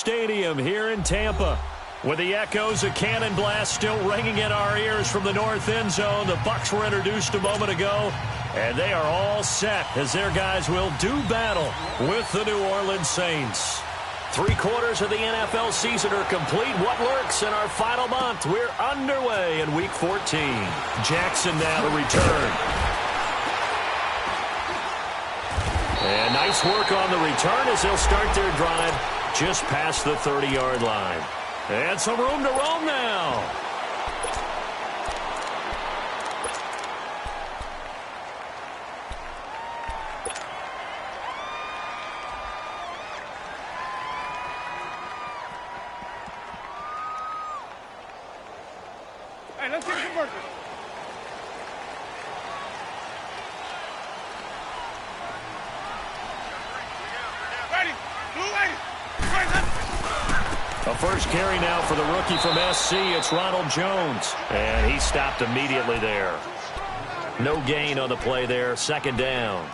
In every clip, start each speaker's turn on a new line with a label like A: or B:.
A: Stadium here in Tampa. With the echoes of cannon blast still ringing in our ears from the north end zone, the Bucs were introduced a moment ago, and they are all set as their guys will do battle with the New Orleans Saints. 3/4 of the NFL season are complete. What lurks in our final month? We're underway in Week 14. Jackson now to return. And nice work on the return as they'll start their drive just past the 30-yard line. And some room to roam now.
B: Hey, let's get some work. Ready.
A: A first carry now for the rookie from SC. It's Ronald Jones. And he stopped immediately there. No gain on the play there. Second down.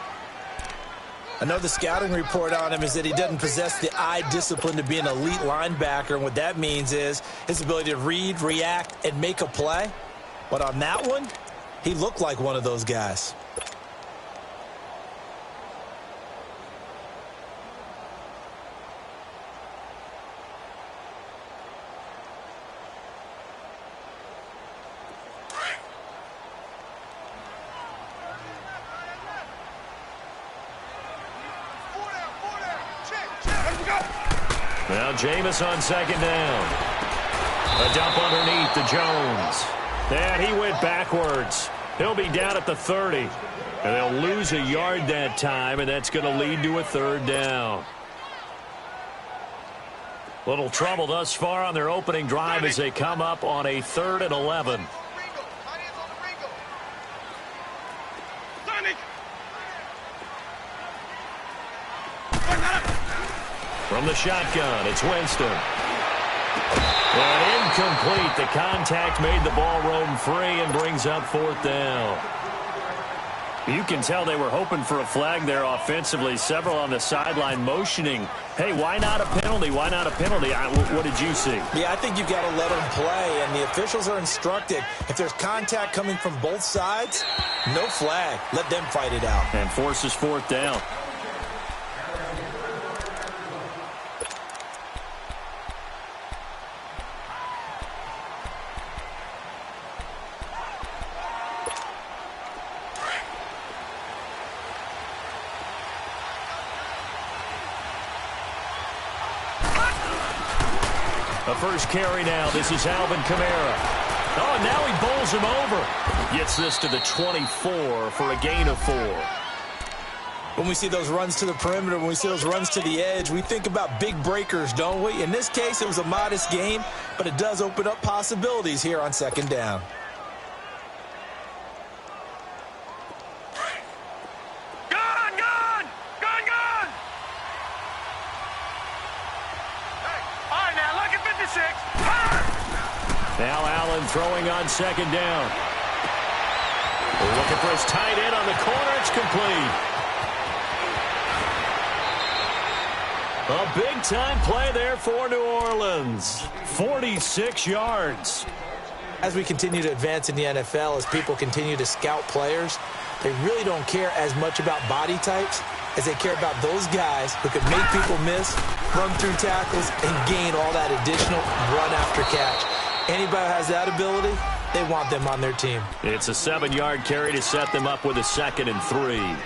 C: I know the scouting report on him is that he doesn't possess the eye discipline to be an elite linebacker. And what that means is his ability to read, react, and make a play. But on that one, he looked like one of those guys.
A: Now Jameis on second down. A dump underneath to Jones. And he went backwards. He'll be down at the 30. And they'll lose a yard that time, and that's going to lead to a third down. Little trouble thus far on their opening drive as they come up on a 3rd and 11. From the shotgun, it's Winston. And incomplete. The contact made the ball roam free and brings up 4th down. You can tell they were hoping for a flag there offensively. Several on the sideline motioning. Hey, why not a penalty? Why not a penalty? What did you see?
C: Yeah, I think you've got to let them play, and the officials are instructed. If there's contact coming from both sides, no flag. Let them fight it out.
A: And forces 4th down. A first carry now. This is Alvin Kamara. Oh, and now he bowls him over. Gets this to the 24 for a gain of 4.
C: When we see those runs to the perimeter, when we see those runs to the edge, we think about big breakers, don't we? In this case, it was a modest gain, but it does open up possibilities here on second down.
A: Now Allen throwing on second down. Looking for his tight end on the corner. It's complete. A big-time play there for New Orleans. 46 yards.
C: As we continue to advance in the NFL, as people continue to scout players, they really don't care as much about body types as they care about those guys who can make people miss, run through tackles, and gain all that additional run after catch. Anybody who has that ability, they want them on their team.
A: It's a 7-yard carry to set them up with a 2nd and 3.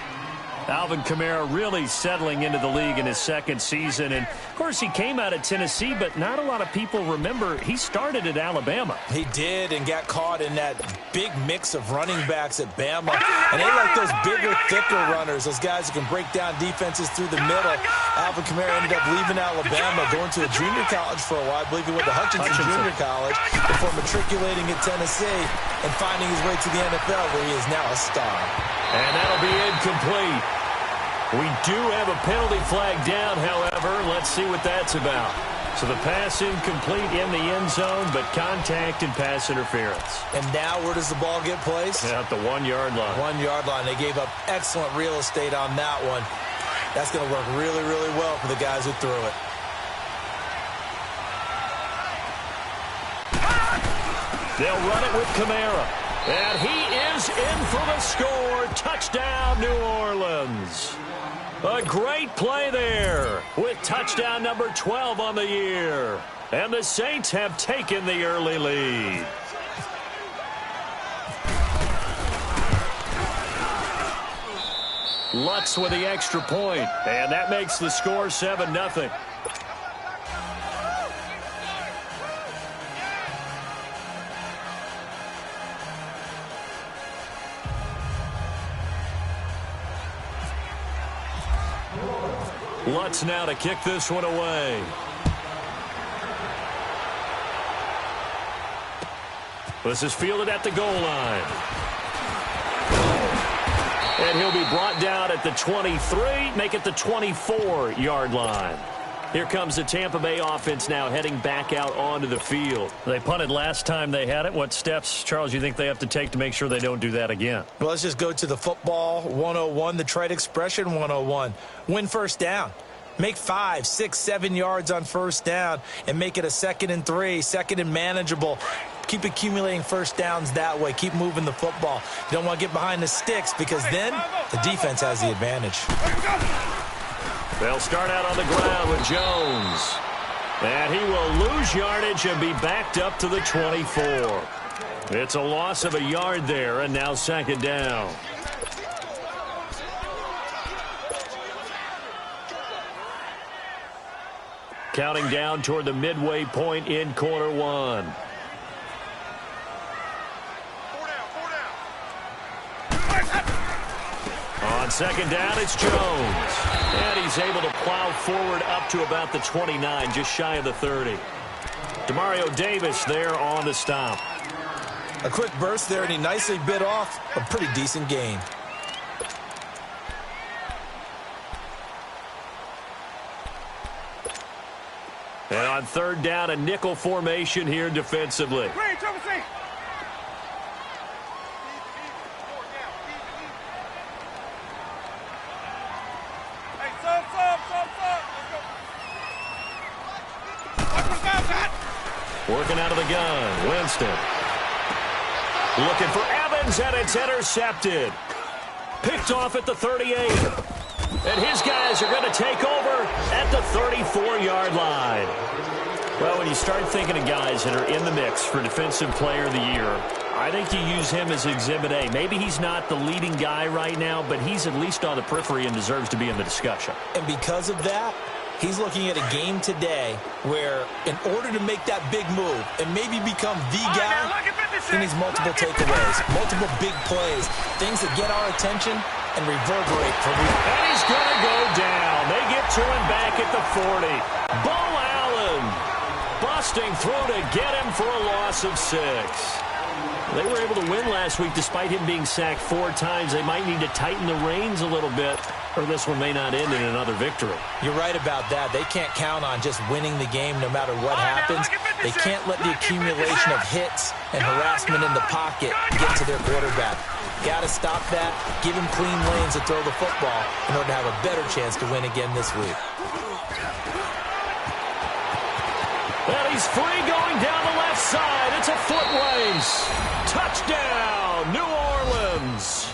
A: Alvin Kamara really settling into the league in his second season. And, of course, he came out of Tennessee, but not a lot of people remember he started at Alabama.
C: He did and got caught in that big mix of running backs at Bama. And they like those bigger, thicker runners, those guys who can break down defenses through the middle. Alvin Kamara ended up leaving Alabama, going to a junior college for a while. I believe he went to Hutchinson Junior College before matriculating at Tennessee and finding his way to the NFL, where he is now a star.
A: And that'll be incomplete. We do have a penalty flag down, however. Let's see what that's about. So the pass incomplete in the end zone, but contact and pass interference.
C: And now where does the ball get placed?
A: At the 1-yard line.
C: 1-yard line. They gave up excellent real estate on that one. That's going to work really, really well for the guys who threw it.
A: They'll run it with Kamara. And he is in for the score. Touchdown, New Orleans. A great play there with touchdown number 12 on the year. And the Saints have taken the early lead. Lutz with the extra point, and that makes the score 7-0. Lutz now to kick this one away. This is fielded at the goal line. And he'll be brought down at the 23, make it the 24-yard line. Here comes the Tampa Bay offense now heading back out onto the field. They punted last time they had it. What steps, Charles, you think they have to take to make sure they don't do that again?
C: Well, let's just go to the football 101, the trite expression 101. Win first down. Make 5, 6, 7 yards on first down and make it a 2nd and 3, 2nd and manageable. Keep accumulating first downs that way. Keep moving the football. You don't want to get behind the sticks because then the defense has the advantage.
A: They'll start out on the ground with Jones. And he will lose yardage and be backed up to the 24. It's a loss of a yard there, and now 2nd down. Counting down toward the midway point in quarter one. On 2nd down, it's Jones. And he's able to plow forward up to about the 29, just shy of the 30. Demario Davis there on the stop.
C: A quick burst there, and he nicely bit off a pretty decent gain.
A: And on 3rd down, a nickel formation here defensively. Working out of the gun, Winston. Looking for Evans, and it's intercepted. Picked off at the 38. And his guys are going to take over at the 34-yard line. Well, when you start thinking of guys that are in the mix for Defensive Player of the Year, I think you use him as Exhibit A. Maybe he's not the leading guy right now, but he's at least on the periphery and deserves to be in the discussion.
C: And because of that, he's looking at a game today where in order to make that big move and maybe become the guy, he needs multiple takeaways, multiple big plays, things that get our attention and reverberate for me.
A: And he's going to go down. They get to him back at the 40. Bo Allen busting through to get him for a loss of 6. They were able to win last week despite him being sacked 4 times. They might need to tighten the reins a little bit, or this one may not end in another victory.
C: You're right about that. They can't count on just winning the game no matter what happens. They can't let the accumulation of hits and harassment in the pocket get to their quarterback. Got to stop that, give him clean lanes to throw the football in order to have a better chance to win again this week.
A: And he's free going down the left side. It's a foot race. Touchdown, New Orleans.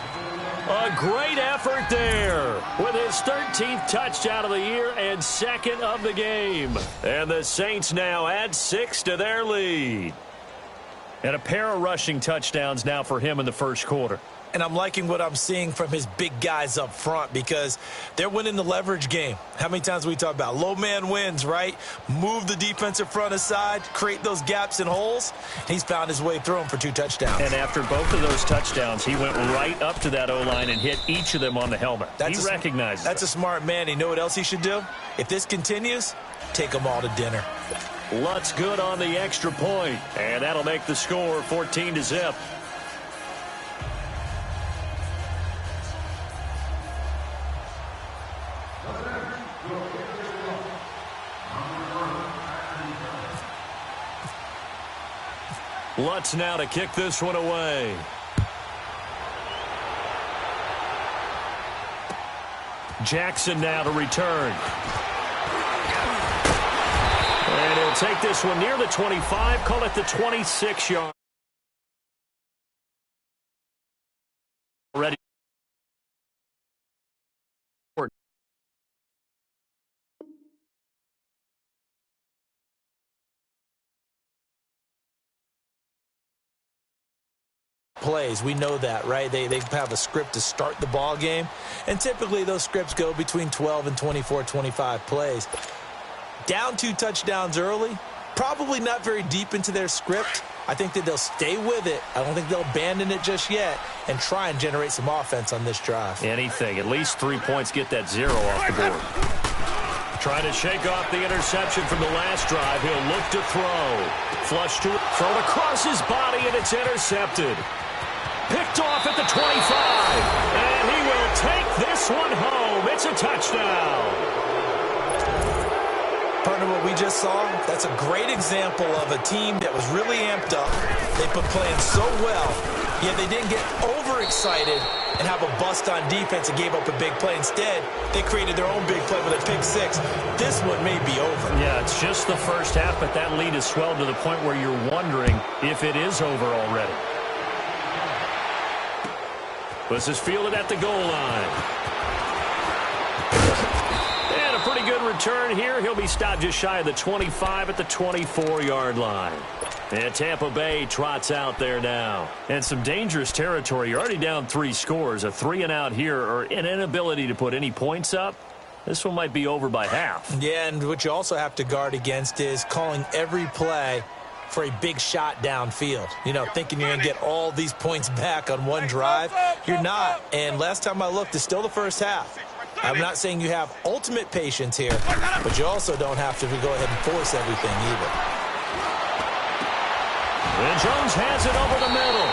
A: A great effort there with his 13th touchdown of the year and 2nd of the game. And the Saints now add 6 to their lead. And a pair of rushing touchdowns now for him in the first quarter.
C: And I'm liking what I'm seeing from his big guys up front because they're winning the leverage game. How many times we talk about low man wins, right? Move the defensive front aside, create those gaps and holes. He's found his way through them for 2 touchdowns.
A: And after both of those touchdowns, he went right up to that O-line and hit each of them on the helmet. He recognizes
C: That's a smart man. You know what else he should do? If this continues, take them all to dinner.
A: Lutz good on the extra point, and that'll make the score 14-0. Lutz now to kick this one away. Jackson now to return. And he'll take this one near the 25, call it the 26-yard. Ready.
C: Plays. We know that, right? They have a script to start the ball game, and typically those scripts go between 12 and 24, 25 plays. Down 2 touchdowns early, probably not very deep into their script. I think that they'll stay with it. I don't think they'll abandon it just yet and try and generate some offense on this drive.
A: Anything. At least 3 points, get that 0 off the board. Trying to shake off the interception from the last drive. He'll look to throw. Flush to it. Thrown across his body, and it's intercepted. Picked off at the 25. And he will take this one home. It's a touchdown.
C: Partner, what we just saw, that's a great example of a team that was really amped up. They've been playing so well, yet they didn't get overexcited and have a bust on defense and gave up a big play. Instead, they created their own big play with a pick 6. This one may be over.
A: Yeah, it's just the first half, but that lead has swelled to the point where you're wondering if it is over already. This is fielded at the goal line. And a pretty good return here. He'll be stopped just shy of the 25 at the 24-yard line. And Tampa Bay trots out there now. And some dangerous territory. You're already down 3 scores. A 3-and-out here, or an inability to put any points up. This one might be over by half.
C: Yeah, and what you also have to guard against is calling every play for a big shot downfield. You know, thinking you're going to get all these points back on one drive. You're not. And last time I looked, it's still the first half. I'm not saying you have ultimate patience here, but you also don't have to go ahead and force everything either.
A: And Jones has it over the middle.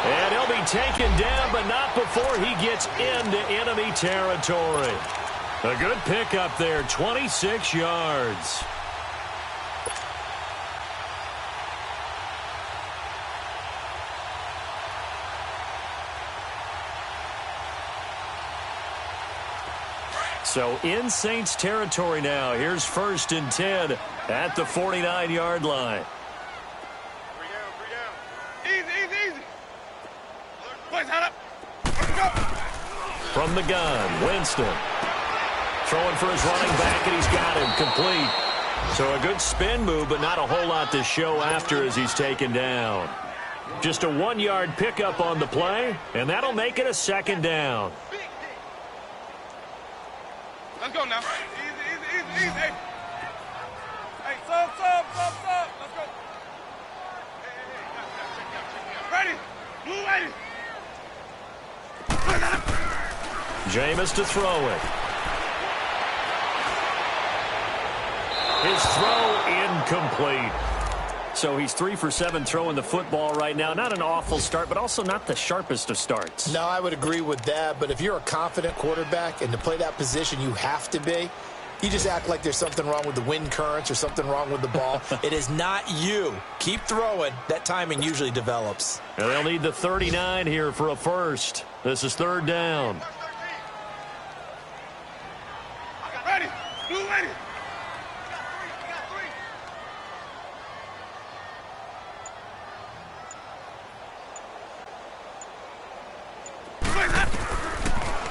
A: And he'll be taken down, but not before he gets into enemy territory. A good pickup there, 26 yards. So in Saints territory now. Here's 1st and 10 at the 49-yard line.
B: 3 down. Easy. Boys, head up. Let's go.
A: From the gun, Winston. Throwing for his running back, and he's got him complete. So a good spin move, but not a whole lot to show after as he's taken down. Just a 1-yard pickup on the play, and that'll make it a 2nd down.
B: Let's go now. Easy. Hey, sub. Let's go. Hey. Ready. Blue ready.
A: Jameis to throw it. His throw incomplete. So he's 3 for 7 throwing the football right now. Not an awful start, but also not the sharpest of starts.
D: No, I would agree with that. But if you're a confident quarterback and to play that position, you have to be. You just act like there's something wrong with the wind currents or something wrong with the ball.
C: It is not you. Keep throwing. That timing usually develops.
A: And they'll need the 39 here for a first. This is 3rd down.
B: Ready. Blue ready.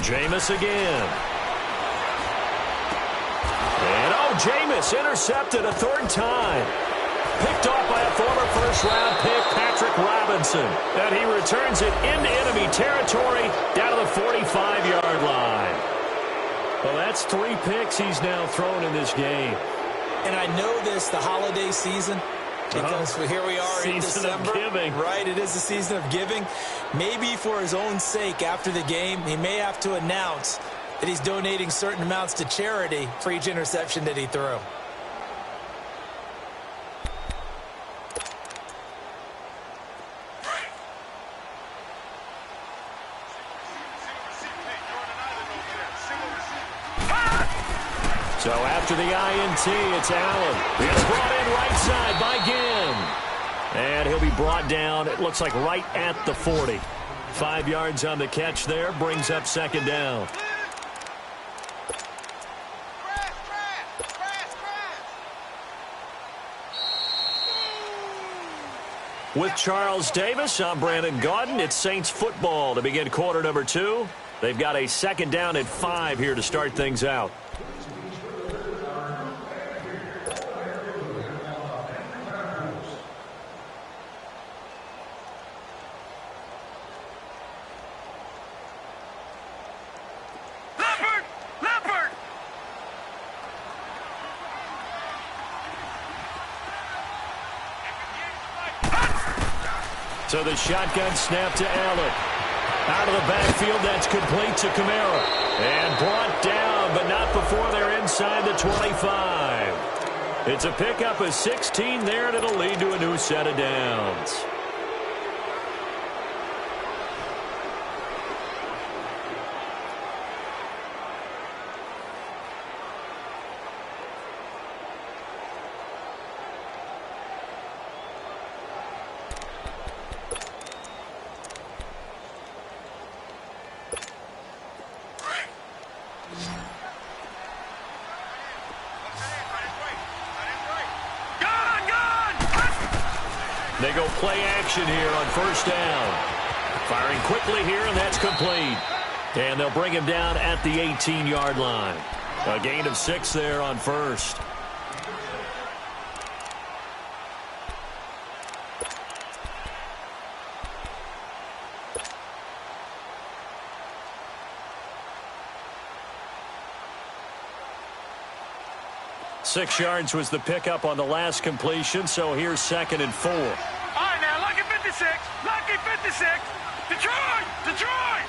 A: Jameis again. And Jameis intercepted a 3rd time. Picked off by a former first-round pick, Patrick Robinson. And he returns it into enemy territory down to the 45-yard line. Well, that's 3 picks he's now thrown in this game.
C: And I know this, the holiday season, because here we are in December.
A: Season of giving.
C: Right, it is the season of giving. Maybe for his own sake after the game, he may have to announce that he's donating certain amounts to charity for each interception that he threw.
A: So after the INT, it's Allen. It's brought in right side by Ginn. And he'll be brought down, it looks like right at the 40. 5 yards on the catch there, brings up 2nd down. With Charles Davis, I'm Brandon Gaudin. It's Saints football to begin quarter number 2. They've got a second down at 5 here to start things out. So the shotgun snap to Allen. Out of the backfield, that's complete to Kamara. And brought down, but not before they're inside the 25. It's a pickup of 16 there, and it'll lead to a new set of downs. They go play action here on first down. Firing quickly here, and that's complete. And they'll bring him down at the 18-yard line. A gain of 6 there on first. Six yards was the pickup on the last completion, so here's 2nd and 4.
B: All right, now, lucky 56. Lucky 56. Detroit! Detroit!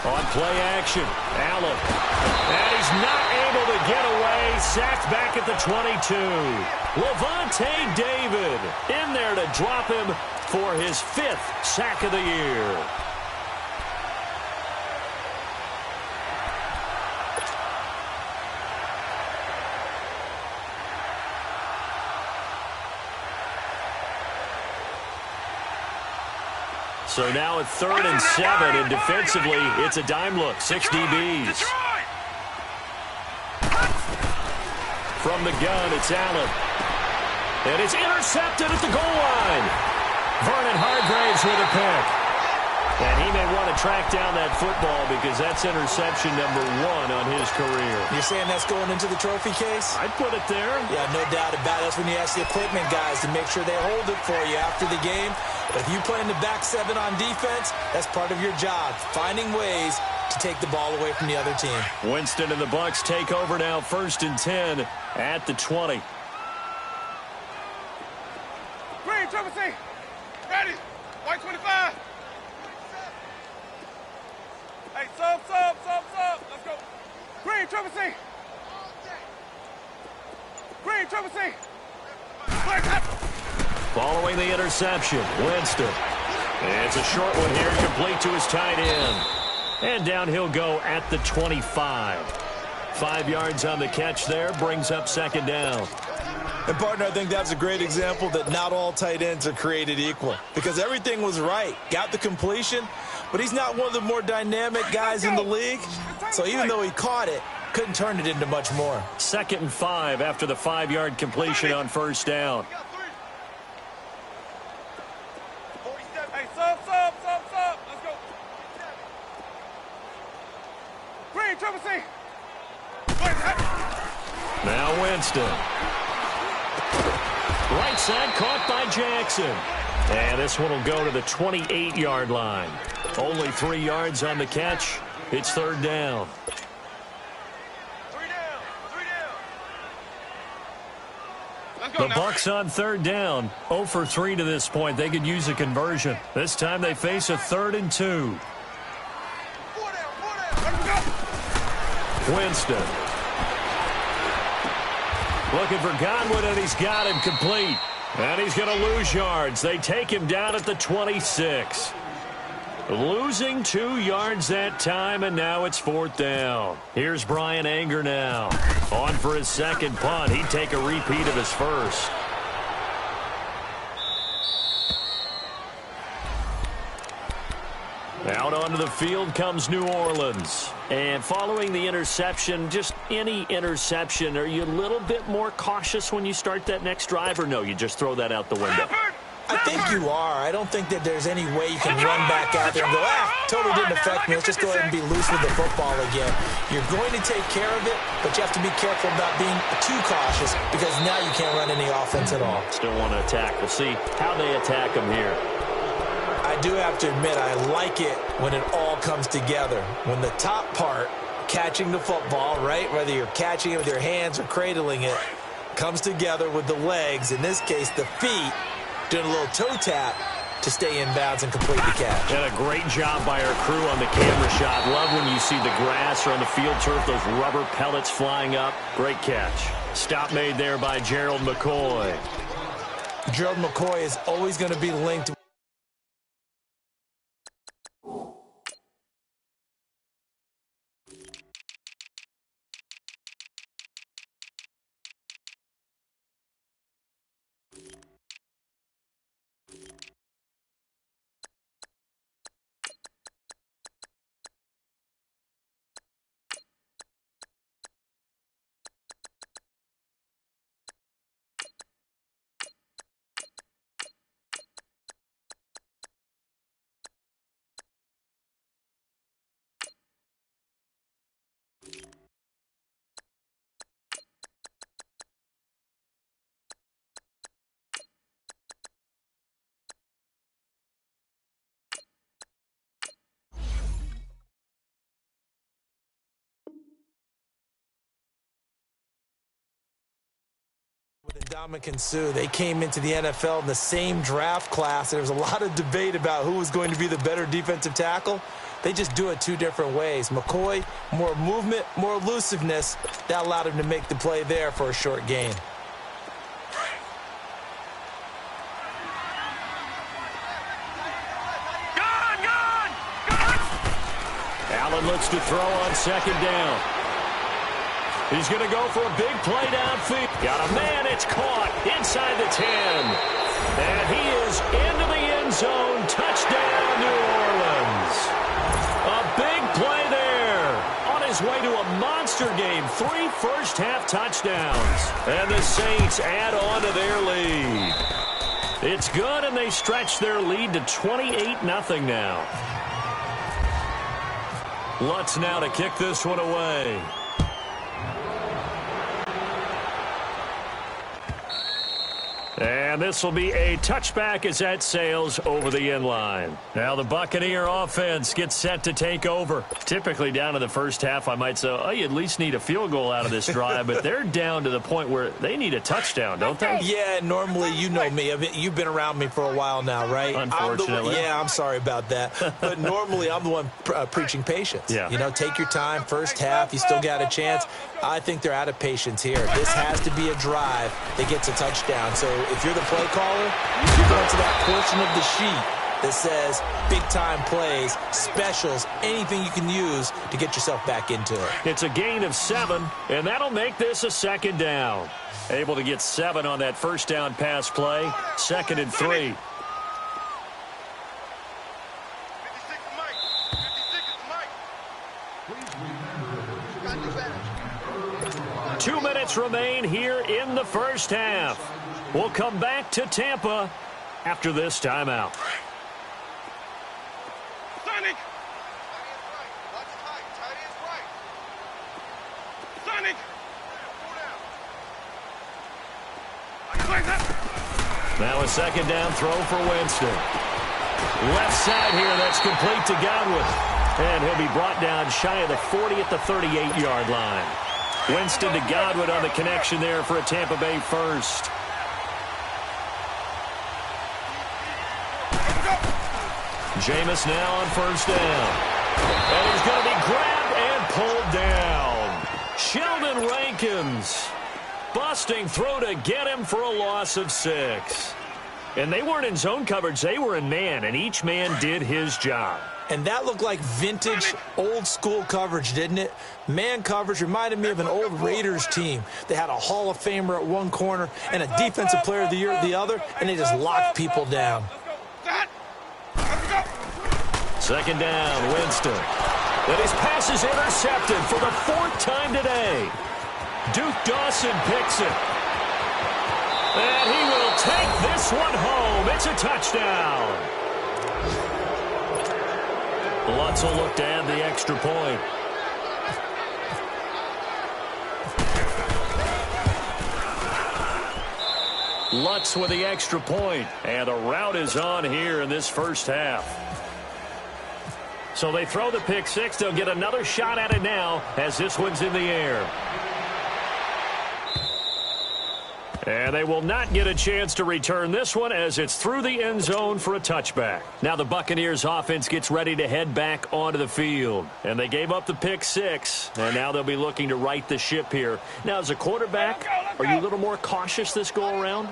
A: On play action, Allen. And he's not able to get away. Sacked back at the 22. Levante David in there to drop him for his 5th sack of the year. So now at 3rd and 7, and defensively, it's a dime look. 6 DBs. From the gun, it's Allen. And it's intercepted at the goal line. Vernon Hargreaves with a pick. And he may want to track down that football because that's interception number 1 on his career.
C: You're saying that's going into the trophy case?
A: I'd put it there.
C: Yeah, no doubt about it. That's when you ask the equipment guys to make sure they hold it for you after the game. But if you play in the back 7 on defense, that's part of your job, finding ways to take the ball away from the other team.
A: Winston and the Bucs take over now, 1st and 10 at the 20.
B: Green, Triple C. Ready. White 25. Hey, sub. Let's go. Green, Triple C. Green, Triple C.
A: Following the interception, Winston. It's a short one here, complete to his tight end. And down he'll go at the 25. 5 yards on the catch there, brings up 2nd down.
C: And, partner, I think that's a great example that not all tight ends are created equal. Because everything was right. Got the completion, but he's not one of the more dynamic guys in the league. So even though he caught it, couldn't turn it into much more.
A: 2nd and 5 after the 5-yard completion on first down.
B: Hey, sub. Let's go. Green, Triple C.
A: Now Winston. Right side caught by Jackson. And this one will go to the 28-yard line. Only 3 yards on the catch. It's 3rd down. The Bucs on 3rd down. 0 for 3 to this point. They could use a conversion. This time they face a 3rd and 2. Winston. Looking for Godwin, and he's got him complete. And he's going to lose yards. They take him down at the 26. Losing 2 yards that time, and now it's 4th down. Here's Brian Anger now. On for his 2nd punt. He'd take a repeat of his first. Out onto the field comes New Orleans. And following the interception, just any interception, are you a little bit more cautious when you start that next drive, or no, you just throw that out the window?
C: I think you are. I don't think that there's any way you can run back out there and go, totally didn't affect me. Let's just go ahead and be loose with the football again. You're going to take care of it, but you have to be careful about being too cautious because now you can't run any offense at all.
A: Still want to attack. We'll see how they attack them here.
C: I do have to admit, I like it when it all comes together. When the top part, catching the football, right, whether you're catching it with your hands or cradling it, comes together with the legs, in this case the feet, doing a little toe tap to stay in bounds and complete the catch.
A: And a great job by our crew on the camera shot. Love when you see the grass or on the field turf, those rubber pellets flying up. Great catch. Stop made there by Gerald McCoy.
C: Gerald McCoy is always going to be linked with Ndamukong Suh. They came into the NFL in the same draft class. There was a lot of debate about who was going to be the better defensive tackle. They just do it two different ways. McCoy, more movement, more elusiveness. That allowed him to make the play there for a short gain.
A: Allen looks to throw on second down. He's going to go for a big play downfield. Got a man, it's caught inside the 10. And he is into the end zone. Touchdown, New Orleans. A big play there. On his way to a monster game. 3 first-half touchdowns. And the Saints add on to their lead. It's good, and they stretch their lead to 28-0 now. Lutz now to kick this one away. And this will be a touchback as that sails over the end line. Now the Buccaneer offense gets set to take over. Typically down to the first half, I might say, oh, you at least need a field goal out of this drive. But they're down to the point where they need a touchdown, don't they?
C: Yeah, normally, you know me. You've been around me for a while now, right?
A: Unfortunately.
C: I'm sorry about that. But normally, I'm the one preaching patience.
A: Yeah.
C: You know, take your time. First half, you still got a chance. I think they're out of patience here. This has to be a drive that gets a touchdown. So if you're the play caller, you're going to that portion of the sheet that says big-time plays, specials, anything you can use to get yourself back into it.
A: It's a gain of 7, and that'll make this a second down. Able to get 7 on that first down pass play. 2nd and 3. 2 minutes remain here in the first half. We'll come back to Tampa after this timeout.
B: Sonic! Sonic!
A: Now a second down throw for Winston. Left side here, that's complete to Godwin. And he'll be brought down shy of the 40 at the 38-yard line. Winston to Godwin on the connection there for a Tampa Bay first. Jameis now on first down. And he's going to be grabbed and pulled down. Sheldon Rankins busting through to get him for a loss of 6. And they weren't in zone coverage. They were in man, and each man did his job.
C: And that looked like vintage, old-school coverage, didn't it? Man coverage reminded me of an old Raiders team. They had a Hall of Famer at one corner and a Defensive Player of the Year at the other, and they just locked people down.
A: Second down, Winston. And his pass is intercepted for the 4th time today. Duke Dawson picks it. And he will take this this one home. It's a touchdown. Lutz will look to add the extra point. Lutz with the extra point, and the route is on here in this first half. So they throw the pick six. They'll get another shot at it now as this one's in the air. And they will not get a chance to return this one as it's through the end zone for a touchback. Now the Buccaneers offense gets ready to head back onto the field. And they gave up the pick six, and now they'll be looking to right the ship here. Now as a quarterback, are you a little more cautious this go around?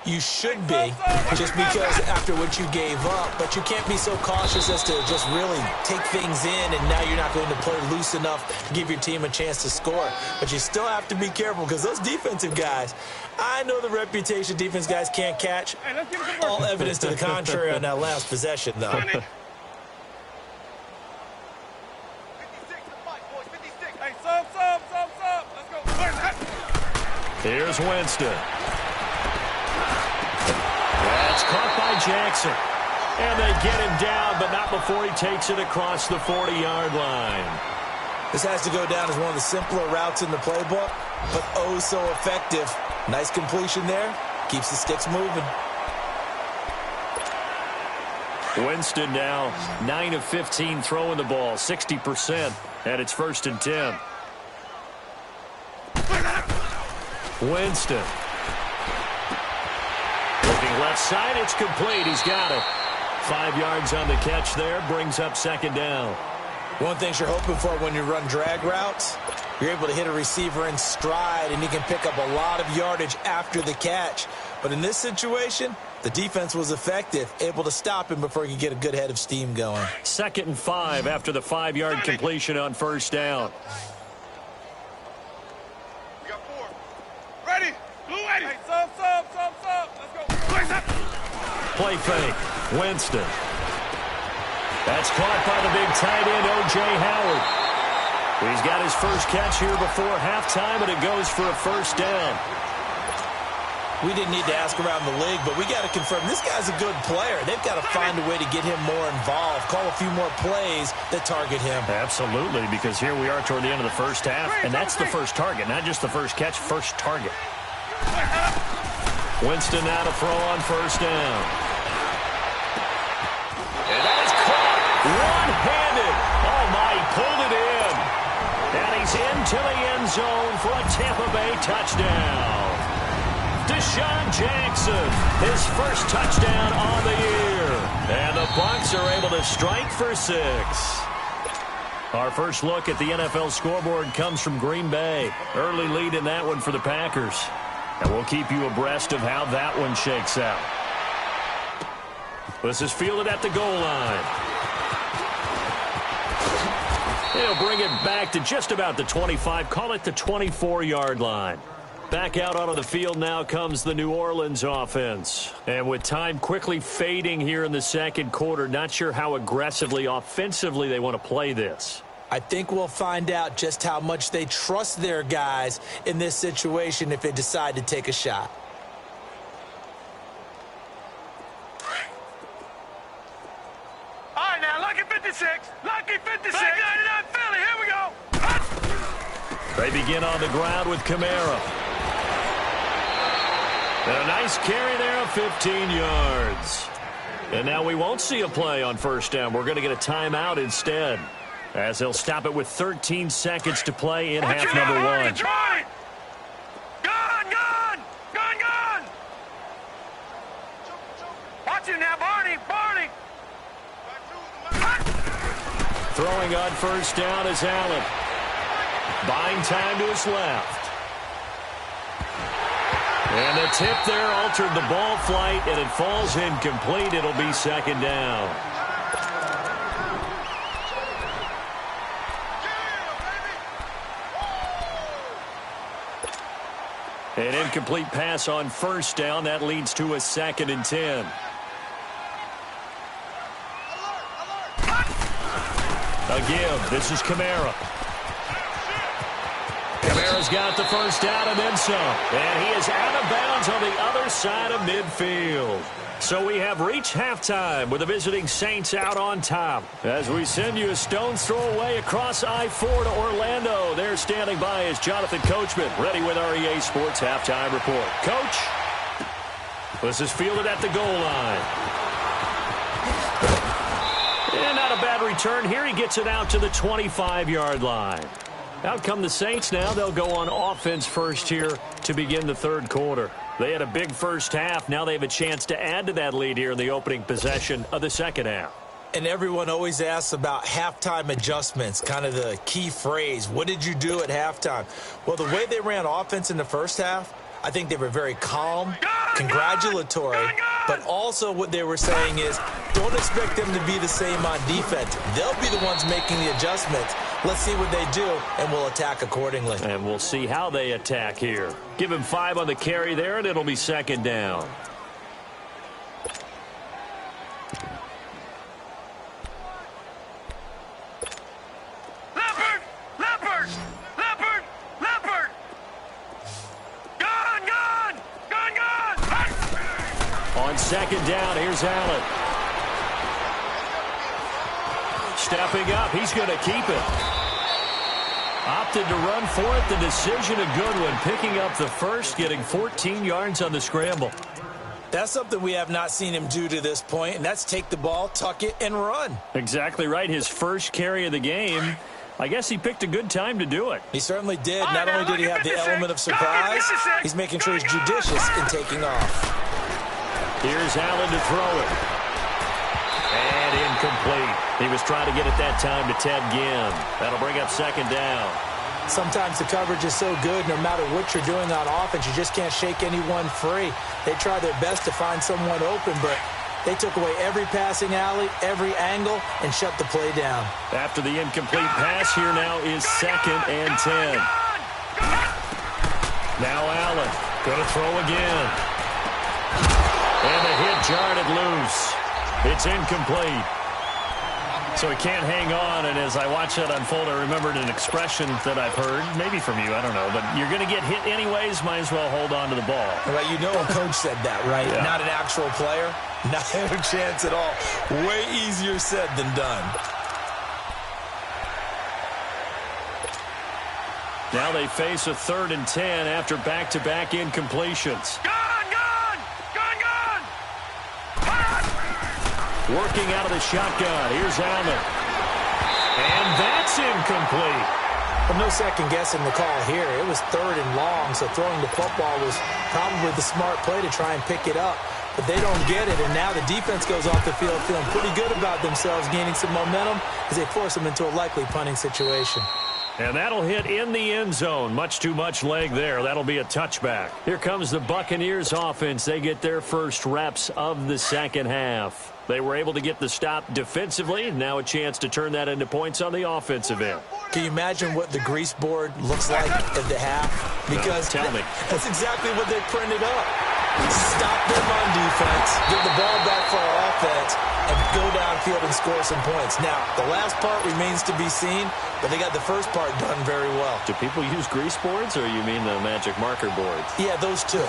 C: You should be, just because after what you gave up, but you can't be so cautious as to just really take things in, and now you're not going to play loose enough to give your team a chance to score. But you still have to be careful because those defensive guys, I know the reputation defense guys can't catch. All evidence to the contrary on that last possession, though.
A: Here's Winston. That's caught by Jackson. And they get him down, but not before he takes it across the 40-yard line.
C: This has to go down as one of the simpler routes in the playbook, but oh so effective. Nice completion there. Keeps the sticks moving.
A: Winston now 9 of 15 throwing the ball, 60%, and it's 1st and 10. Winston. Looking left side, it's complete. He's got it. 5 yards on the catch there, brings up 2nd down.
C: One thing you're hoping for when you run drag routes, you're able to hit a receiver in stride, and he can pick up a lot of yardage after the catch. But in this situation, the defense was effective, able to stop him before he could get a good head of steam going.
A: 2nd and 5 after the 5-yard completion on 1st down.
B: We got 4. Ready. Blue ready. Hey, sub. Let's go.
A: Play fake. Winston. That's caught by the big tight end, O.J. Howard. He's got his first catch here before halftime, and it goes for a 1st down.
C: We didn't need to ask around the league, but we got to confirm this guy's a good player. They've got to find a way to get him more involved, call a few more plays that target him.
A: Absolutely, because here we are toward the end of the first half, and that's the first target, not just the first catch, first target. Winston now to throw on 1st down. And that is caught one-handed. Oh, my, he pulled it in. And he's into the end zone for a Tampa Bay touchdown. Deshaun Jackson, his first touchdown on the year. And the Bucs are able to strike for 6. Our first look at the NFL scoreboard comes from Green Bay. Early lead in that one for the Packers. And we'll keep you abreast of how that one shakes out. This is fielded at the goal line. He'll bring it back to just about the 25, call it the 24-yard line. Back out onto the field now comes the New Orleans offense. And with time quickly fading here in the 2nd quarter, not sure how aggressively, offensively they want to play this.
C: I think we'll find out just how much they trust their guys in this situation if they decide to take a shot.
B: All right, now, lucky 56. Lucky 56. Back 99 Philly. Here we go.
A: They begin on the ground with Kamara. And a nice carry there of 15 yards. And now we won't see a play on 1st down. We're going to get a timeout instead, as they'll stop it with 13 seconds to play in half number 1.
B: Detroit! Gone! Watch him now, Barney!
A: Throwing on 1st down is Allen. Buying time to his left. And the tip there altered the ball flight, and it falls incomplete. It'll be 2nd down. An incomplete pass on 1st down. That leads to a 2nd and 10. A give. This is Kamara. Kamara has got the first down and then some. And he is out of bounds on the other side of midfield. So we have reached halftime with the visiting Saints out on top. As we send you a stone's throw away across I-4 to Orlando. There standing by is Jonathan Coachman, ready with our EA Sports Halftime Report. Coach, this is fielded at the goal line. And not a bad return here. He gets it out to the 25-yard line. Out come the Saints now. They'll go on offense first here to begin the third quarter. They had a big first half. Now they have a chance to add to that lead here in the opening possession of the second half.
C: And everyone always asks about halftime adjustments, kind of the key phrase. What did you do at halftime? Well, the way they ran offense in the first half, I think they were very calm, congratulatory, but also what they were saying is don't expect them to be the same on defense. They'll be the ones making the adjustments. Let's see what they do, and we'll attack accordingly.
A: And we'll see how they attack here. Give him 5 on the carry there, and it'll be second down. On second down, here's Allen. Stepping up, he's going to keep it. Opted to run for it. The decision a good one. Picking up the first, getting 14 yards on the scramble.
C: That's something we have not seen him do to this point, and that's take the ball, tuck it, and run.
A: Exactly right. His first carry of the game. I guess he picked a good time to do it.
C: He certainly did. Not only did he have the element of surprise, he's making sure he's judicious in taking off.
A: Here's Allen to throw it. And incomplete. He was trying to get it that time to Ted Ginn. That'll bring up second down.
C: Sometimes the coverage is so good, no matter what you're doing on offense, you just can't shake anyone free. They try their best to find someone open, but they took away every passing alley, every angle, and shut the play down.
A: After the incomplete pass, here now is second and 10. Now Allen going to throw again. And the hit jarred it loose. It's incomplete. So he can't hang on, and as I watch that unfold, I remembered an expression that I've heard, maybe from you, I don't know, but you're going to get hit anyways, might as well hold on to the ball.
C: Well, you know a coach said that, right?
A: Yeah.
C: Not an actual player. Not a chance at all. Way easier said than done.
A: Now they face a 3rd and 10 after back-to-back incompletions. Working out of the shotgun. Here's Allen. And that's incomplete.
C: Well, no second guessing the call here. It was 3rd and long, so throwing the football was probably the smart play to try and pick it up. But they don't get it, and now the defense goes off the field feeling pretty good about themselves, gaining some momentum as they force them into a likely punting situation.
A: And that'll hit in the end zone. Much too much leg there. That'll be a touchback. Here comes the Buccaneers offense. They get their first reps of the second half. They were able to get the stop defensively. Now a chance to turn that into points on the offensive end.
C: Can you imagine what the grease board looks like at the half? Because
A: no, tell me.
C: That's exactly what they printed up. Stop them on defense, get the ball back for our offense, and go downfield and score some points. Now, the last part remains to be seen, but they got the first part done very well.
A: Do people use grease boards, or you mean the magic marker boards?
C: Yeah, those two.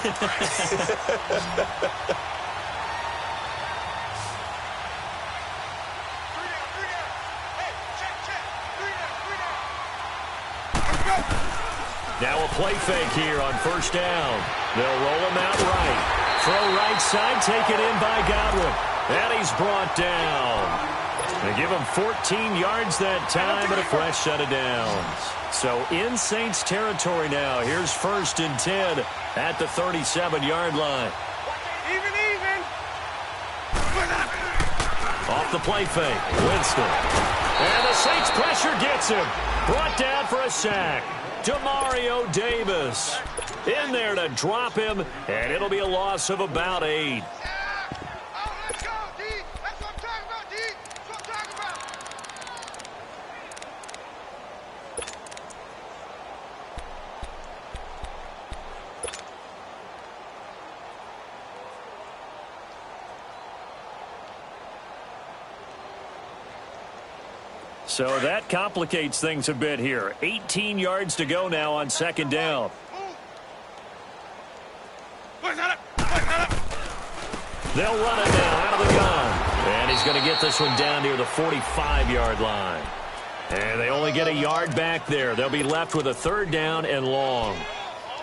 A: Now a play fake here on first down. They'll roll him out right. Throw right side, taken in by Godwin. And he's brought down. They give him 14 yards that time and a fresh set of downs. So in Saints territory now. Here's 1st and 10 at the 37-yard line.
B: Even.
A: Off the play fake, Winston. And the Saints pressure gets him. Brought down for a sack. Demario Davis in there to drop him, and it'll be a loss of about 8.
B: Let's go, D. That's what I'm talking about, D. That's what I'm talking about.
A: So that complicates things a bit here. 18 yards to go now on second down. They'll run it now out of the gun. And he's going to get this one down near the 45-yard line. And they only get a yard back there. They'll be left with a third down and long.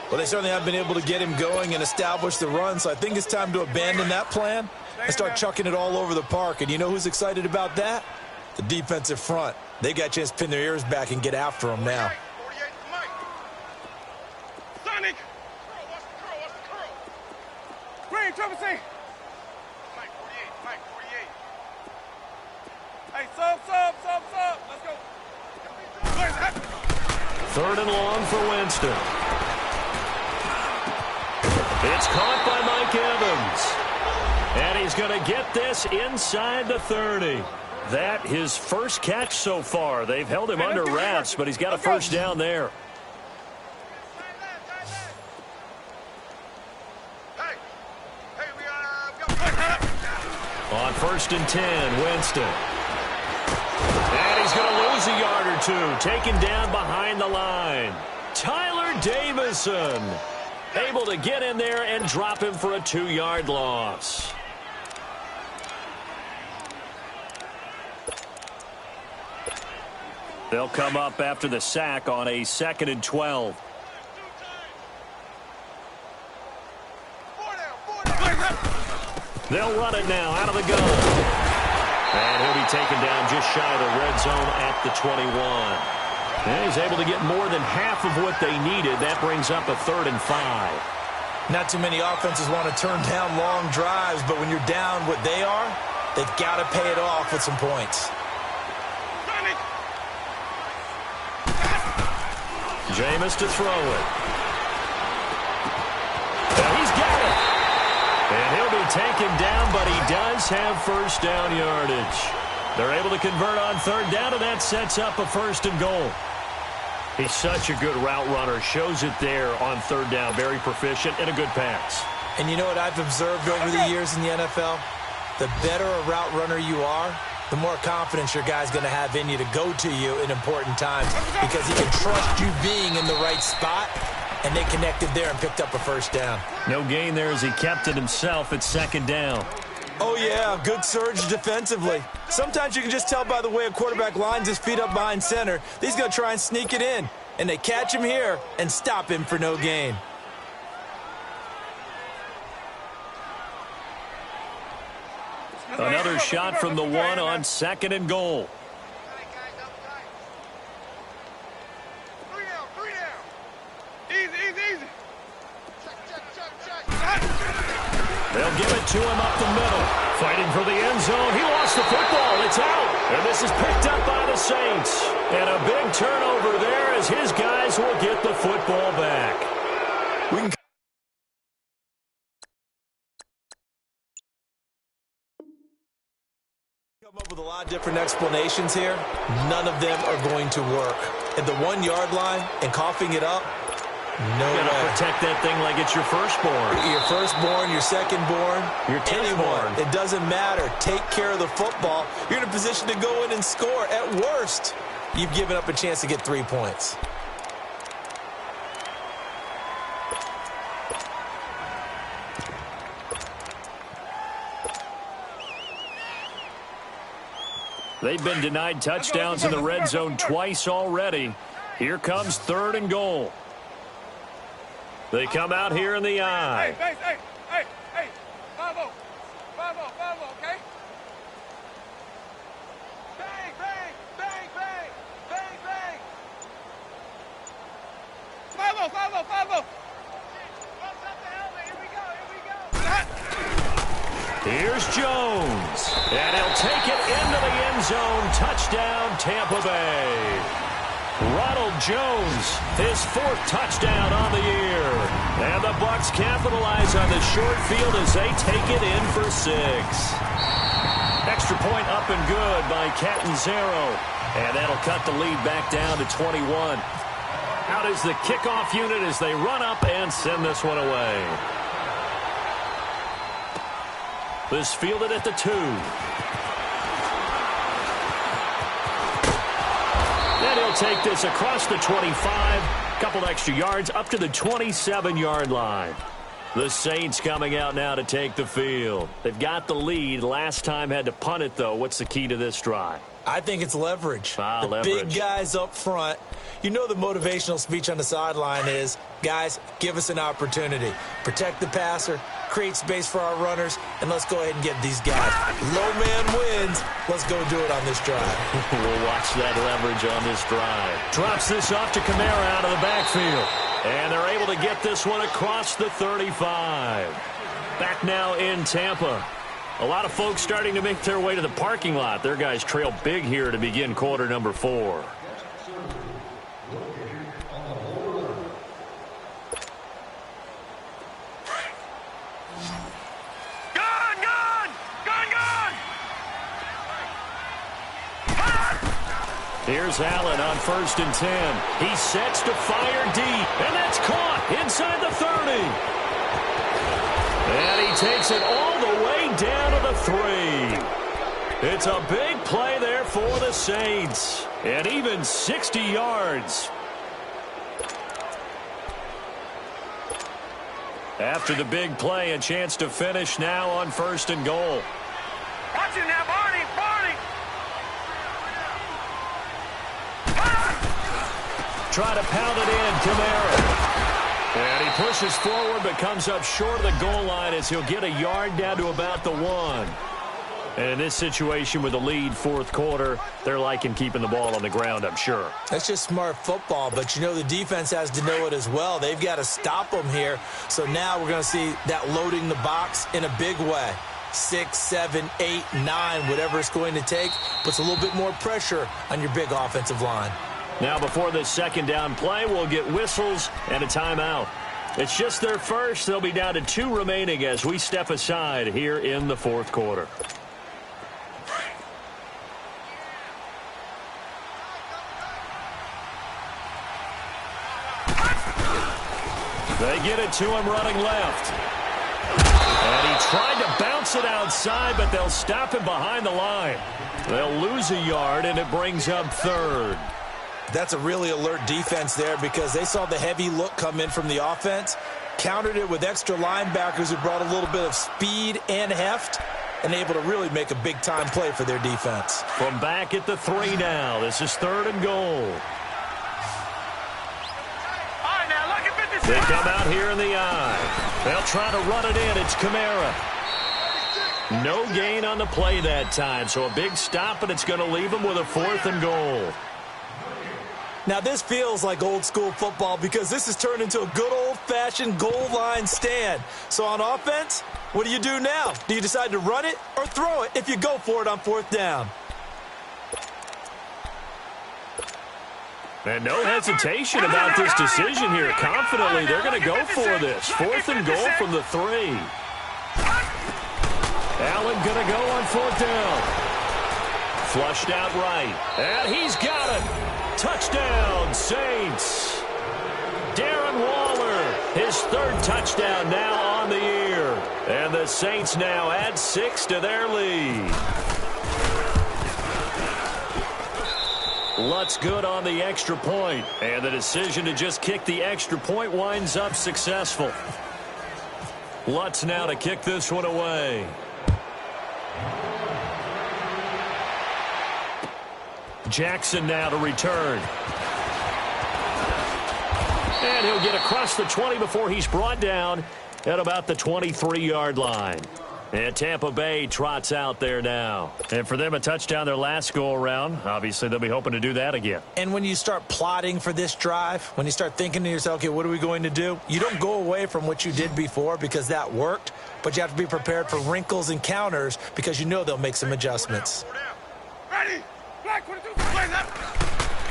C: Well, they certainly have been able to get him going and establish the run, so I think it's time to abandon that plan and start chucking it all over the park. And you know who's excited about that? The defensive front. They got a chance to pin their ears back and get after him now.
B: Sonic! Green, Triple C! Mike 48. Hey, sub. Let's go.
A: Third and long for Winston. It's caught by Mike Evans. And he's going to get this inside the 30. That his first catch so far. They've held him under wraps, but he's got a first down there. On 1st and 10, Winston. And he's going to lose a yard or two. Taken down behind the line. Tyler Davison able to get in there and drop him for a 2-yard loss. They'll come up after the sack on a 2nd and 12. They'll run it now out of the gun. And he'll be taken down just shy of the red zone at the 21. And he's able to get more than half of what they needed. That brings up a 3rd and 5.
C: Not too many offenses want to turn down long drives, but when you're down what they are, they've got to pay it off with some points.
A: Jameis to throw it. Now he's got it. And he'll be taken down, but he does have first down yardage. They're able to convert on 3rd down, and that sets up a 1st and goal. He's such a good route runner. Shows it there on 3rd down. Very proficient and a good pass.
C: And you know what I've observed over the years in the NFL? The better a route runner you are, the more confidence your guy's going to have in you to go to you in important times because he can trust you being in the right spot, and they connected there and picked up a first down.
A: No gain there as he kept it himself at 2nd down.
C: Oh, yeah, good surge defensively. Sometimes you can just tell by the way a quarterback lines his feet up behind center. He's going to try and sneak it in, and they catch him here and stop him for no gain.
A: Another shot from the 1 on 2nd and goal.
B: Easy.
A: They'll give it to him up the middle. Fighting for the end zone. He lost the football. It's out. And this is picked up by the Saints. And a big turnover there as his guys will get the football back.
C: We can come up with a lot of different explanations here. None of them are going to work. At the 1-yard line and coughing it up, no way.
A: You gotta protect that thing like it's your firstborn.
C: Your firstborn, your secondborn,
A: your
C: anyone. It doesn't matter. Take care of the football. You're in a position to go in and score. At worst, you've given up a chance to get 3 points.
A: They've been denied touchdowns in the red zone twice already. Here comes 3rd and goal. They come out here in the eye.
B: Hey. 5-0, okay? Bang. 5-0.
A: Here's Jones. And he'll take it into the end zone. Touchdown, Tampa Bay. Ronald Jones, his 4th touchdown on the year. And the Bucs capitalize on the short field as they take it in for 6. Extra point up and good by Catanzaro. And that'll cut the lead back down to 21. Out is the kickoff unit as they run up and send this one away. This fielded at the 2. they'll take this across the 25, a couple extra yards, up to the 27-yard line. The Saints coming out now to take the field. They've got the lead. Last time had to punt it, though. What's the key to this drive?
C: I think it's leverage.
A: Leverage.
C: Big guys up front. You know the motivational speech on the sideline is, guys, give us an opportunity. Protect the passer, create space for our runners, and let's go ahead and get these guys. Low man wins. Let's go do it on this drive.
A: We'll watch that leverage on this drive. Drops this off to Kamara out of the backfield. And they're able to get this one across the 35. Back now in Tampa. A lot of folks starting to make their way to the parking lot. Their guys trail big here to begin quarter number 4. Here's Allen on 1st and 10. He sets to fire deep, and that's caught inside the 30. And he takes it all the way down to the 3. It's a big play there for the Saints, and even 60 yards. After the big play, a chance to finish now on 1st and goal.
B: Watch it now, Barney.
A: Try to pound it in, Kamara. And he pushes forward but comes up short of the goal line as he'll get a yard down to about the 1. And in this situation with the lead, 4th quarter, they're liking keeping the ball on the ground, I'm sure.
C: That's just smart football, but you know the defense has to know it as well. They've got to stop them here. So now we're going to see that loading the box in a big way. 6, 7, 8, 9, whatever it's going to take, puts a little bit more pressure on your big offensive line.
A: Now before this 2nd down play, we'll get whistles and a timeout. It's just their first. They'll be down to 2 remaining as we step aside here in the 4th quarter. They get it to him running left. And he tried to bounce it outside, but they'll stop him behind the line. They'll lose a yard, and it brings up 3rd.
C: That's a really alert defense there because they saw the heavy look come in from the offense, countered it with extra linebackers who brought a little bit of speed and heft, and able to really make a big-time play for their defense.
A: From back at the 3 now, this is 3rd and goal.
B: All right, now, look at 56.
A: They come out here in the eye. They'll try to run it in. It's Kamara. No gain on the play that time, so a big stop, and it's going to leave them with a 4th and goal.
C: Now, this feels like old-school football because this has turned into a good old-fashioned goal line stand. So on offense, what do you do now? Do you decide to run it or throw it if you go for it on 4th down?
A: And no hesitation about this decision here. Confidently, they're going to go for this. 4th and goal from the 3. Allen going to go on 4th down. Flushed out right. And he's got it. Touchdown, Saints. Darren Waller, his 3rd touchdown now on the year. And the Saints now add 6 to their lead. Lutz good on the extra point. And the decision to just kick the extra point winds up successful. Lutz now to kick this one away. Jackson now to return. And he'll get across the 20 before he's brought down at about the 23-yard line. And Tampa Bay trots out there now. And for them, a touchdown their last go-around. Obviously, they'll be hoping to do that again.
C: And when you start plotting for this drive, when you start thinking to yourself, okay, what are we going to do? You don't go away from what you did before because that worked, but you have to be prepared for wrinkles and counters because you know they'll make some adjustments.
B: Ready?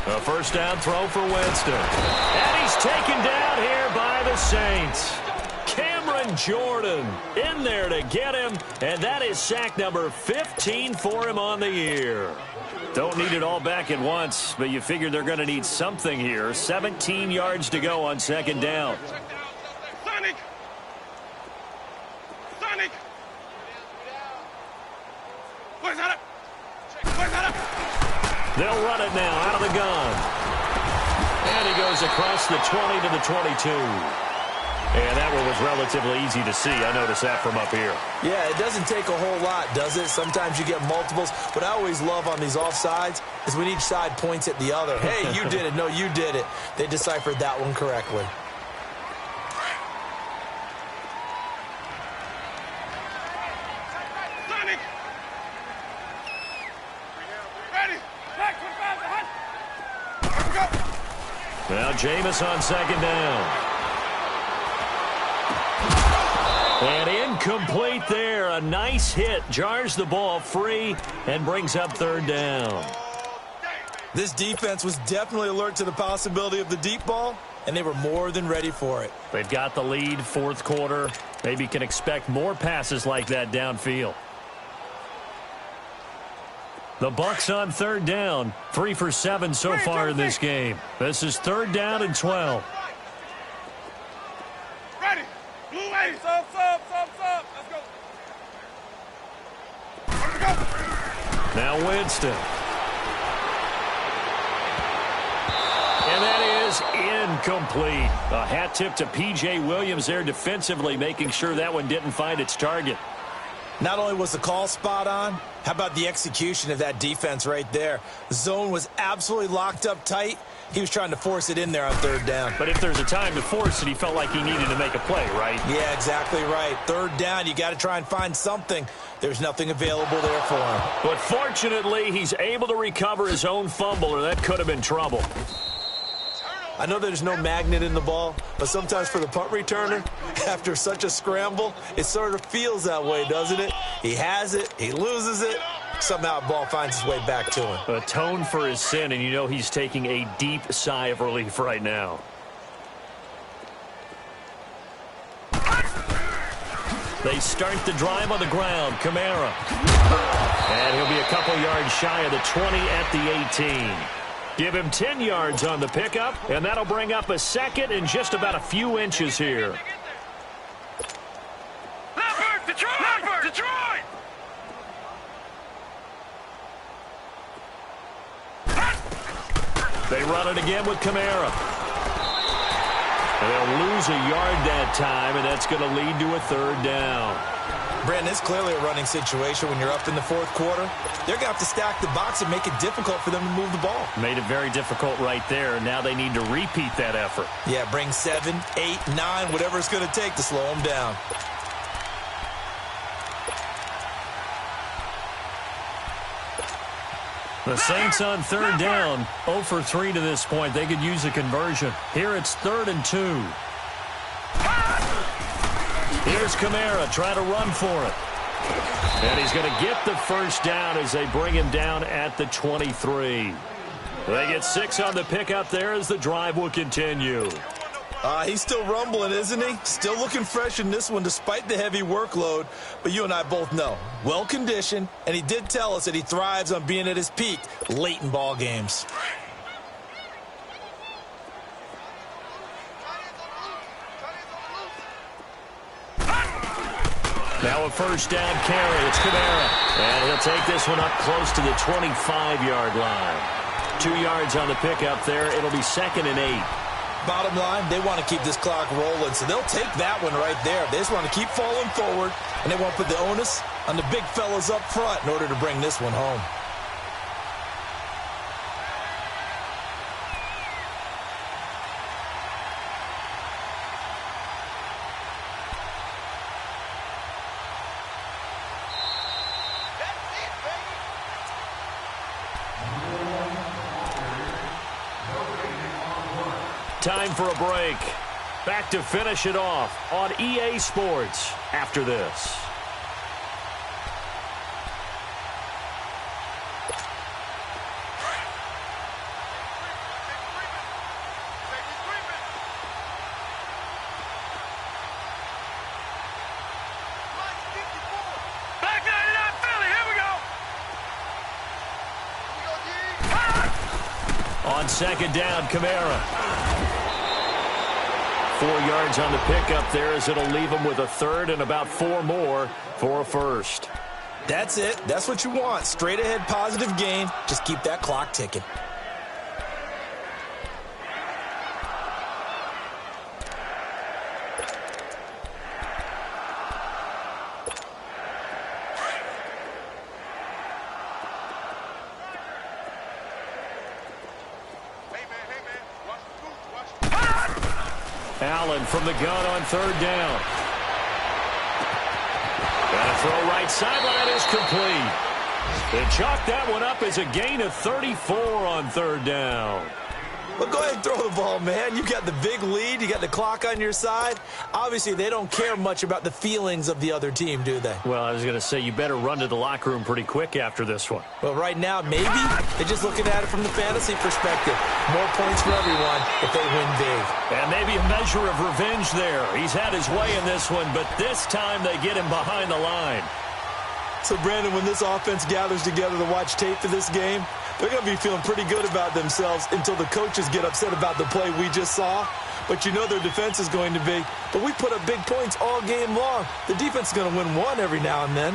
A: A 1st down throw for Winston. And he's taken down here by the Saints. Cameron Jordan in there to get him, and that is sack number 15 for him on the year. Don't need it all back at once, but you figure they're going to need something here. 17 yards to go on 2nd down.
B: Sonic! Sonic! Where's that up? Where's that up?
A: They'll run it now out of the gun. And he goes across the 20 to the 22. And that one was relatively easy to see. I noticed that from up here.
C: Yeah, it doesn't take a whole lot, does it? Sometimes you get multiples. What I always love on these offsides is when each side points at the other. Hey, you did it. No, you did it. They deciphered that one correctly.
A: Now Jameis on second down. And incomplete there. A nice hit. Jars the ball free and brings up third down.
C: This defense was definitely alert to the possibility of the deep ball, and they were more than ready for it.
A: They've got the lead, fourth quarter. Maybe can expect more passes like that downfield. The Bucs on third down. 3 for 7 so far in this game. This is third down and 12.
B: Ready. Blue way. Sub. Let's go.
A: Now Winston. And that is incomplete. A hat tip to P.J. Williams there defensively, making sure that one didn't find its target.
C: Not only was the call spot on, how about the execution of that defense right there? The zone was absolutely locked up tight. He was trying to force it in there on third down.
A: But if there's a time to force it, he felt like he needed to make a play, right?
C: Yeah, exactly right. Third down, you got to try and find something. There's nothing available there for him.
A: But fortunately, he's able to recover his own fumble, or that could have been trouble.
C: I know there's no magnet in the ball, but sometimes for the punt returner, after such a scramble, it sort of feels that way, doesn't it? He has it, he loses it, somehow the ball finds its way back to him.
A: Atone for his sin, and you know he's taking a deep sigh of relief right now. They start the drive on the ground. Kamara. And he'll be a couple yards shy of the 20 at the 18. Give him 10 yards on the pickup, and that'll bring up a second and just about a few inches here.
B: Left, Detroit!
A: They run it again with Kamara. And they'll lose a yard that time, and that's going to lead to a third down.
C: Brandon, it's clearly a running situation when you're up in the fourth quarter. They're going to have to stack the box and make it difficult for them to move the ball.
A: Made it very difficult right there. Now they need to repeat that effort.
C: Yeah, bring 7, 8, 9, whatever it's going to take to slow them down.
A: The Saints on third down, 0 for 3 to this point. They could use a conversion. Here it's 3rd and 2. Here's Kamara, try to run for it. And he's going to get the first down as they bring him down at the 23. They get 6 on the pickup there as the drive will continue.
C: He's still rumbling, isn't he? Still looking fresh in this one despite the heavy workload. But you and I both know, well-conditioned, and he did tell us that he thrives on being at his peak late in ball games.
A: Now a first down carry. It's Kamara. And he'll take this one up close to the 25-yard line. 2 yards on the pickup there. It'll be 2nd and 8.
C: Bottom line, they want to keep this clock rolling, so they'll take that one right there. They just want to keep falling forward, and they want to put the onus on the big fellas up front in order to bring this one home.
A: Time for a break. Back to finish it off on EA Sports after this.
B: Back 99 Philly, here we go.
A: On second down, Kamara. 4 yards on the pickup there as it'll leave him with a third and about 4 more for a first.
C: That's it. That's what you want. Straight ahead positive gain. Just keep that clock ticking.
A: Allen from the gun on third down. And a throw right sideline is complete. They chalk that one up as a gain of 34 on third down.
C: Well, go ahead and throw the ball, man. You got the big lead. You got the clock on your side. Obviously, they don't care much about the feelings of the other team, do they?
A: Well, I was going to say, you better run to the locker room pretty quick after this one.
C: Well, right now, maybe they're just looking at it from the fantasy perspective. More points for everyone if they win big.
A: And maybe a measure of revenge there. He's had his way in this one, but this time they get him behind the line.
C: So, Brandon, when this offense gathers together to watch tape for this game, they're going to be feeling pretty good about themselves until the coaches get upset about the play we just saw. But you know their defense is going to be. But we put up big points all game long. The defense is going to win one every now and then.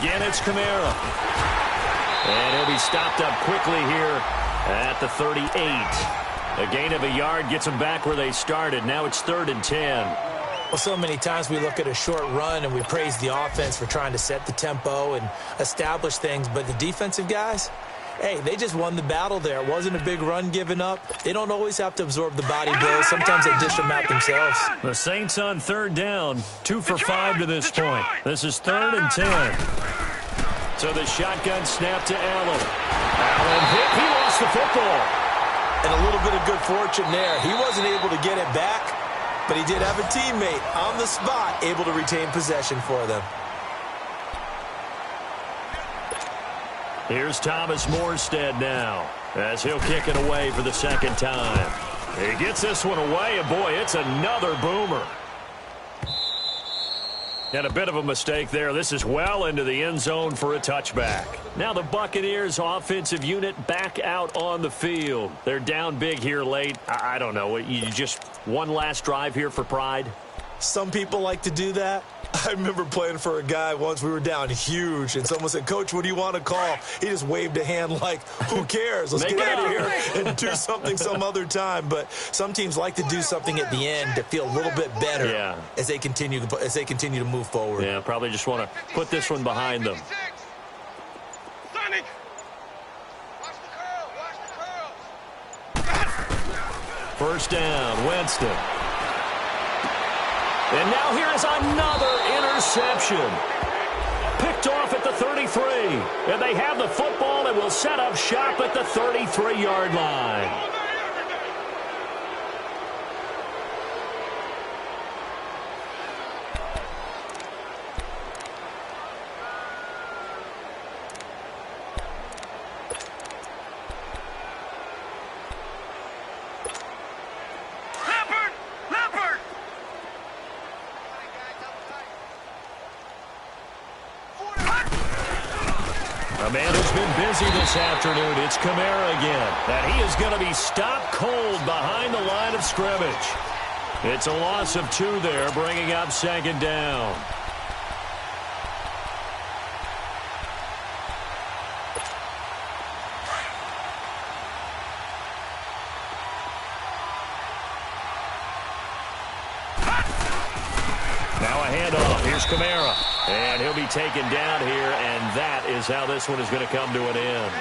A: Again, it's Kamara. And he'll be stopped up quickly here at the 38. A gain of a yard gets them back where they started. Now it's 3rd and 10.
C: Well, so many times we look at a short run and we praise the offense for trying to set the tempo and establish things. But the defensive guys, hey, they just won the battle there. It wasn't a big run given up. They don't always have to absorb the body blows. Sometimes they dish them out themselves.
A: The Saints on 3rd down. 2 for 5 to this point. This is 3rd and 10. So the shotgun snap to Allen. Allen hit. He lost the football.
C: And a little bit of good fortune there. He wasn't able to get it back, but he did have a teammate on the spot able to retain possession for them.
A: Here's Thomas Morstead now as he'll kick it away for the second time. He gets this one away, and boy, it's another boomer. And a bit of a mistake there. This is well into the end zone for a touchback. Now the Buccaneers offensive unit back out on the field. They're down big here late. I don't know. You just one last drive here for pride?
C: Some people like to do that. I remember playing for a guy once. We were down huge, and someone said, "Coach, what do you want to call?" He just waved a hand like, who cares? Let's get out of here and do something some other time. But some teams like to do something at the end to feel a little bit better as they continue to move forward.
A: Yeah, probably just want to put this one behind them. First down, Winston. And now here is another interception. Picked off at the 33. And they have the football and will set up shop at the 33-yard line. A man who's been busy this afternoon, it's Kamara again. And he is going to be stopped cold behind the line of scrimmage. It's a loss of 2 there, bringing up 2nd down. Now a handoff. Here's Kamara. And he'll be taken down here, and that is how this one is going to come to an end.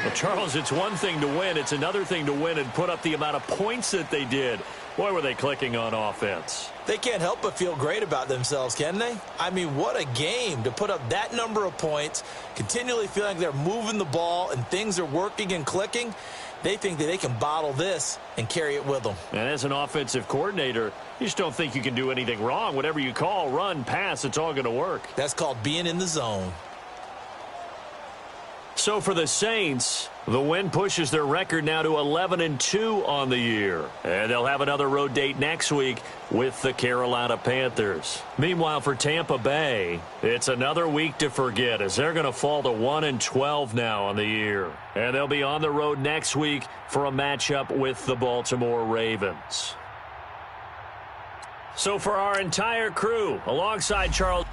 A: Well, Charles, it's one thing to win. It's another thing to win and put up the amount of points that they did. Boy, were they clicking on offense.
C: They can't help but feel great about themselves, can they? I mean, what a game to put up that number of points, continually feeling like they're moving the ball and things are working and clicking. They think that they can bottle this and carry it with them.
A: And as an offensive coordinator, you just don't think you can do anything wrong. Whatever you call, run, pass, it's all going to work.
C: That's called being in the zone.
A: So for the Saints, the win pushes their record now to 11-2 on the year. And they'll have another road date next week with the Carolina Panthers. Meanwhile, for Tampa Bay, it's another week to forget as they're going to fall to 1-12 now on the year. And they'll be on the road next week for a matchup with the Baltimore Ravens. So for our entire crew, alongside Charles...